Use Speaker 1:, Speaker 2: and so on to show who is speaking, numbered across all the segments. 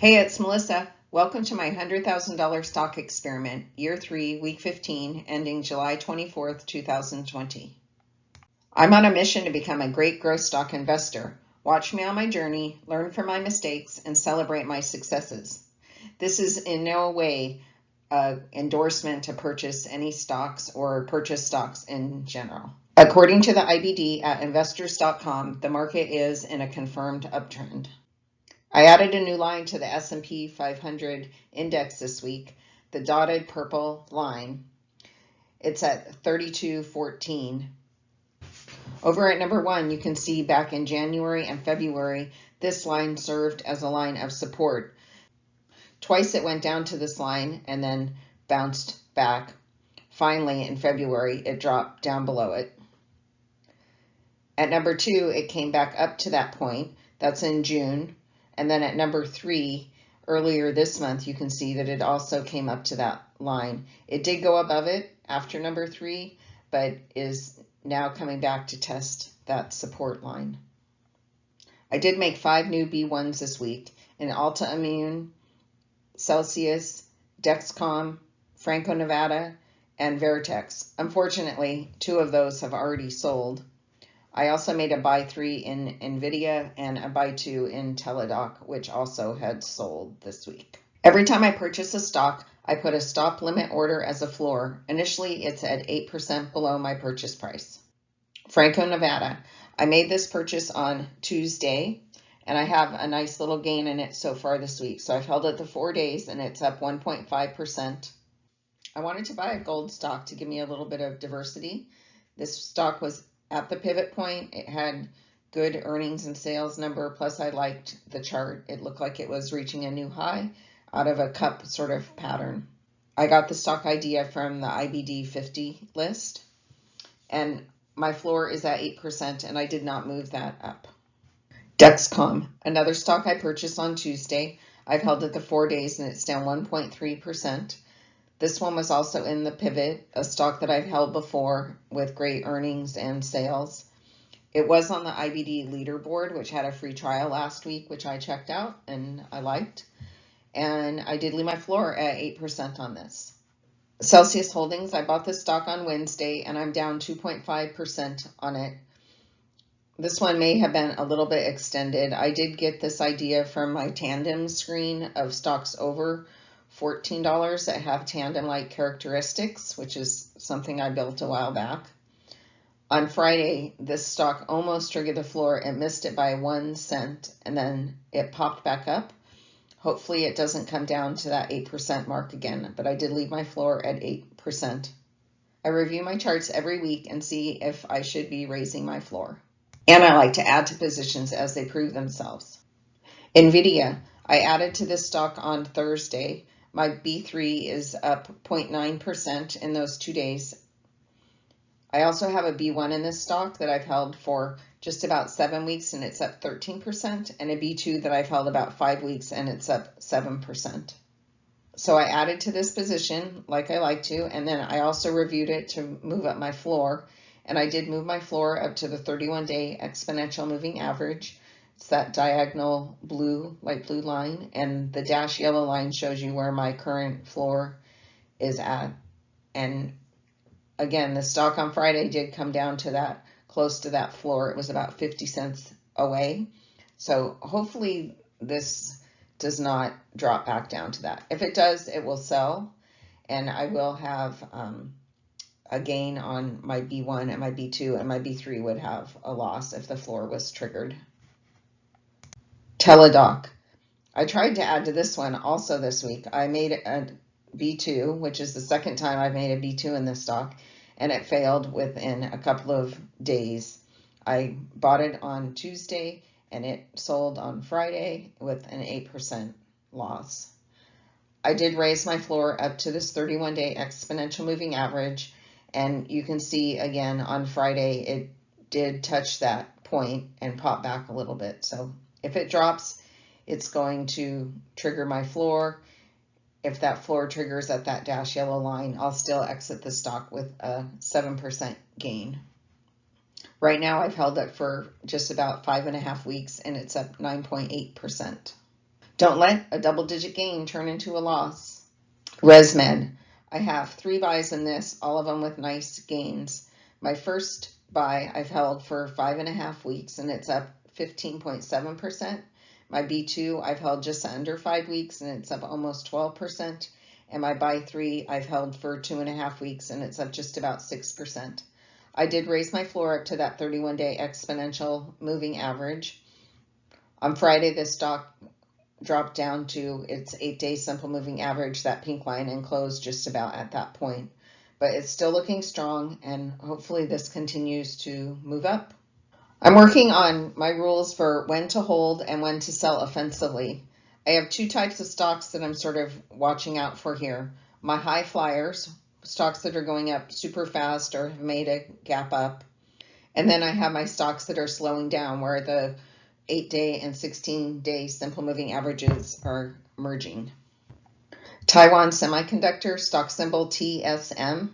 Speaker 1: Hey, it's Melissa. Welcome to my $100,000 stock experiment, year 3, week 15, ending July 24th, 2020. I'm on a mission to become a great growth stock investor. Watch me on my journey, learn from my mistakes, and celebrate my successes. This is in no way an endorsement to purchase any stocks or purchase stocks in general. According to the IBD at investors.com, the market is in a confirmed uptrend. I added a new line to the S&P 500 index this week, the dotted purple line. It's at 3214. Over at number 1, you can see back in January and February, this line served as a line of support. Twice it went down to this line and then bounced back. Finally, in February, it dropped down below it. At number 2, it came back up to that point. That's in June. And then at number 3, earlier this month, you can see that it also came up to that line. It did go above it after number 3, but is now coming back to test that support line. I did make 5 new B1s this week in Altimmune, Celsius, Dexcom, Franco-Nevada, and Veritex. Unfortunately, 2 of those have already sold. I also made a buy 3 in NVIDIA and a buy 2 in Teladoc, which also had sold this week. Every time I purchase a stock, I put a stop limit order as a floor. Initially, it's at 8% below my purchase price. Franco-Nevada. I made this purchase on Tuesday, and I have a nice little gain in it so far this week. So I've held it the 4 days, and it's up 1.5%. I wanted to buy a gold stock to give me a little bit of diversity. This stock was at the pivot point. It had good earnings and sales number, plus I liked the chart. It looked like it was reaching a new high out of a cup sort of pattern. I got the stock idea from the IBD 50 list, and my floor is at 8%, and I did not move that up. Dexcom, another stock I purchased on Tuesday. I've held it the 4 days, and it's down 1.3%. This one was also in the pivot, a stock that I've held before with great earnings and sales. It was on the IBD leaderboard, which had a free trial last week, which I checked out and I liked. And I did leave my floor at 8% on this. Celsius Holdings, I bought this stock on Wednesday and I'm down 2.5% on it. This one may have been a little bit extended. I did get this idea from my tandem screen of stocks over $14 that have tandem-like characteristics, which is something I built a while back. On Friday, this stock almost triggered the floor. It missed it by 1 cent, and then it popped back up. Hopefully it doesn't come down to that 8% mark again, but I did leave my floor at 8%. I review my charts every week and see if I should be raising my floor. And I like to add to positions as they prove themselves. NVIDIA, I added to this stock on Thursday. My B3 is up 0.9% in those 2 days. I also have a B1 in this stock that I've held for just about 7 weeks and it's up 13%, and a B2 that I've held about 5 weeks and it's up 7%. So I added to this position like I like to, and then I also reviewed it to move up my floor, and I did move my floor up to the 31-day exponential moving average. It's that diagonal blue, light blue line, and the dash yellow line shows you where my current floor is at. And again, the stock on Friday did come down to that, close to that floor. It was about 50 cents away. So hopefully this does not drop back down to that. If it does, it will sell, and I will have a gain on my B1 and my B2, and my B3 would have a loss if the floor was triggered. Teladoc. I tried to add to this one also this week. I made a B2, which is the second time I've made a B2 in this stock, and it failed within a couple of days. I bought it on Tuesday and it sold on Friday with an 8% loss. I did raise my floor up to this 31-day exponential moving average, and you can see again on Friday it did touch that point and pop back a little bit. So if it drops, it's going to trigger my floor. If that floor triggers at that dash yellow line, I'll still exit the stock with a 7% gain. Right now, I've held it for just about 5.5 weeks, and it's up 9.8%. Don't let a double-digit gain turn into a loss. ResMed. I have 3 buys in this, all of them with nice gains. My first buy I've held for 5.5 weeks and it's up 15.7%. My B2 I've held just under 5 weeks and it's up almost 12%. And my buy 3 I've held for 2.5 weeks and it's up just about 6%. I did raise my floor up to that 31-day exponential moving average. On Friday, this stock dropped down to its 8-day simple moving average, that pink line, and closed just about at that point. But it's still looking strong, and hopefully this continues to move up. I'm working on my rules for when to hold and when to sell offensively. I have 2 types of stocks that I'm sort of watching out for here. My high flyers, stocks that are going up super fast or have made a gap up. And then I have my stocks that are slowing down, where the 8-day and 16-day simple moving averages are merging. Taiwan Semiconductor, stock symbol TSM.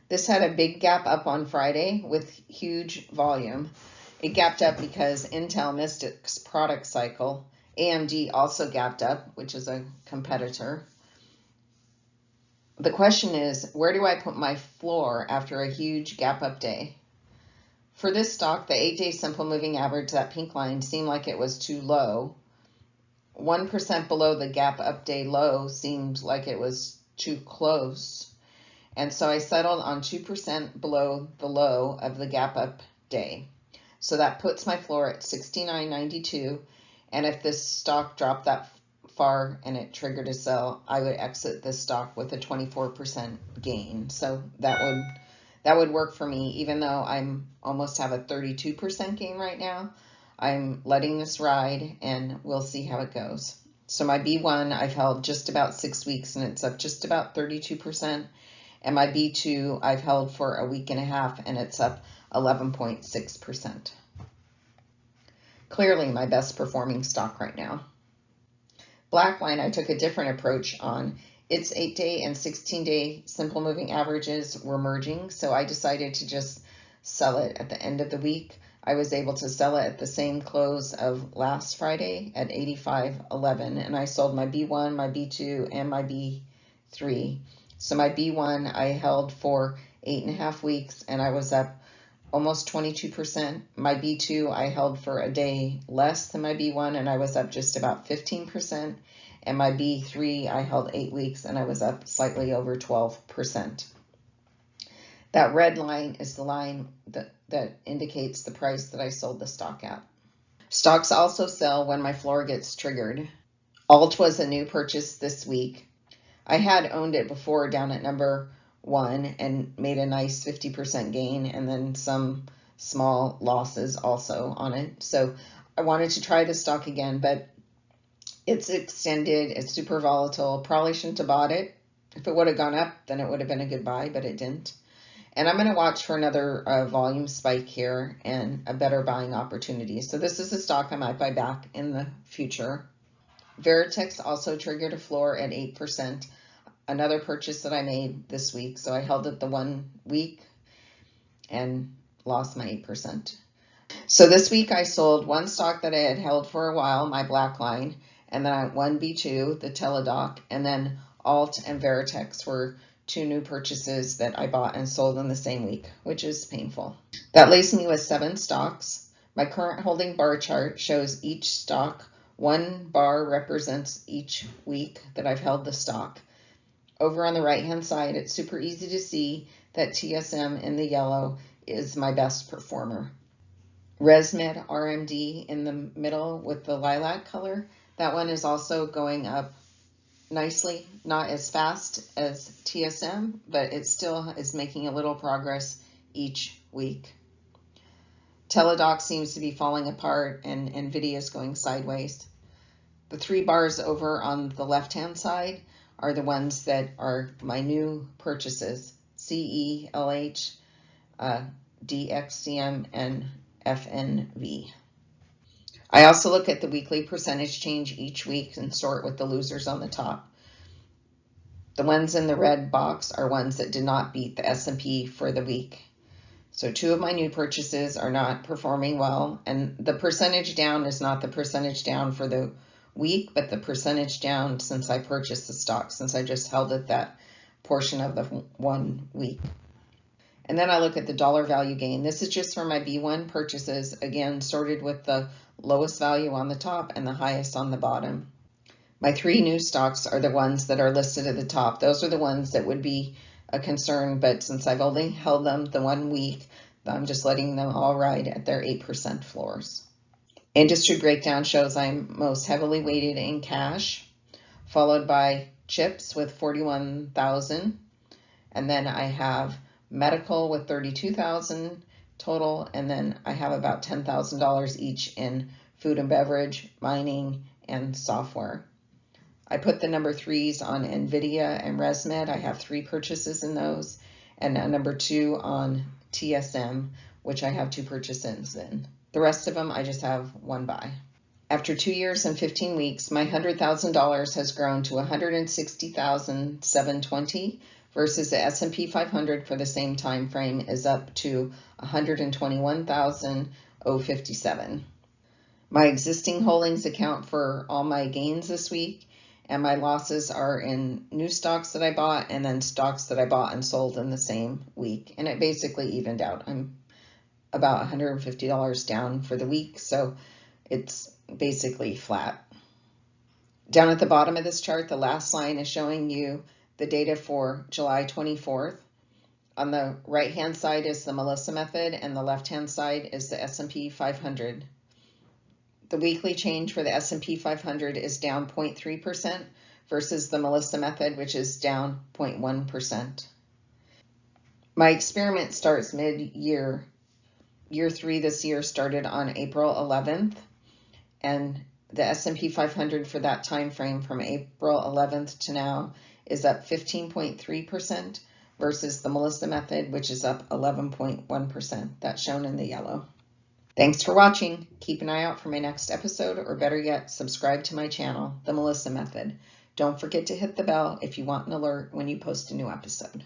Speaker 1: This had a big gap up on Friday with huge volume. It gapped up because Intel missed its product cycle. AMD also gapped up, which is a competitor. The question is, where do I put my floor after a huge gap up day? For this stock, the 8-day simple moving average, that pink line, seemed like it was too low. 1% below the gap up day low seemed like it was too close. And so I settled on 2% below the low of the gap up day. So that puts my floor at 69.92. And if this stock dropped that far and it triggered a sell, I would exit this stock with a 24% gain. So that would work for me, even though I'm almost have a 32% gain right now. I'm letting this ride and we'll see how it goes. So my B1 I've held just about 6 weeks and it's up just about 32%. And my B2 I've held for a week and a half and it's up 11.6%. Clearly my best performing stock right now. Blackline, I took a different approach on. Its 8-day and 16-day simple moving averages were merging, so I decided to just sell it at the end of the week. I was able to sell it at the same close of last Friday at 85.11, and I sold my B1, my B2, and my B3. So my B1 I held for 8.5 weeks, and I was up almost 22%. My B2 I held for a day less than my B1, and I was up just about 15%. And my B3 I held 8 weeks and I was up slightly over 12%. That red line is the line that indicates the price that I sold the stock at. Stocks also sell when my floor gets triggered. Alt was a new purchase this week. I had owned it before down at number 1 and made a nice 50% gain and then some small losses also on it. So I wanted to try the stock again, but it's extended, it's super volatile. Probably shouldn't have bought it. If it would have gone up, then it would have been a good buy, but it didn't. And I'm going to watch for another volume spike here and a better buying opportunity. So this is a stock I might buy back in the future. Veritex also triggered a floor at 8%. Another purchase that I made this week. So I held it the 1 week and lost my 8%. So this week I sold one stock that I had held for a while, my Blackline, and then I one B2, the Teladoc, and then Alt and Veritex were 2 new purchases that I bought and sold in the same week, which is painful. That leaves me with 7 stocks. My current holding bar chart shows each stock. 1 bar represents each week that I've held the stock. Over on the right-hand side, it's super easy to see that TSM in the yellow is my best performer. ResMed RMD in the middle with the lilac color. That one is also going up nicely, not as fast as TSM, but it still is making a little progress each week. Teladoc seems to be falling apart and Nvidia is going sideways. The 3 bars over on the left-hand side are the ones that are my new purchases: CE, LH, DXCM, and FNV. I also look at the weekly percentage change each week and sort with the losers on the top. The ones in the red box are ones that did not beat the S&P for the week. So 2 of my new purchases are not performing well, and the percentage down is not the percentage down for the week, but the percentage down since I purchased the stock, since I just held it that portion of the 1 week. And then I look at the dollar value gain. This is just for my B1 purchases, again, sorted with the lowest value on the top and the highest on the bottom. My 3 new stocks are the ones that are listed at the top. Those are the ones that would be a concern, but since I've only held them the 1 week, I'm just letting them all ride at their 8% floors. Industry breakdown shows I'm most heavily weighted in cash, followed by chips with 41,000, and then I have medical with 32,000 total, and then I have about $10,000 each in food and beverage, mining, and software. I put the number 3s on NVIDIA and ResMed. I have 3 purchases in those, and a number 2 on TSM, which I have 2 purchases in. The rest of them, I just have 1 buy. After 2 years and 15 weeks, my $100,000 has grown to $160,720 versus the S&P 500 for the same time frame is up to $121,057. My existing holdings account for all my gains this week, and my losses are in new stocks that I bought and then stocks that I bought and sold in the same week. And it basically evened out. I'm about $150 down for the week, so it's basically flat. Down at the bottom of this chart, the last line is showing you the data for July 24th. On the right-hand side is the Melissa method, and the left-hand side is the S&P 500. The weekly change for the S&P 500 is down 0.3% versus the Melissa method, which is down 0.1%. My experiment starts mid-year. Year 3 this year started on April 11th, and the S&P 500 for that time frame from April 11th to now is up 15.3% versus the Melissa method, which is up 11.1%. That's shown in the yellow. Thanks for watching. Keep an eye out for my next episode, or better yet, subscribe to my channel, The Melissa Method. Don't forget to hit the bell if you want an alert when you post a new episode.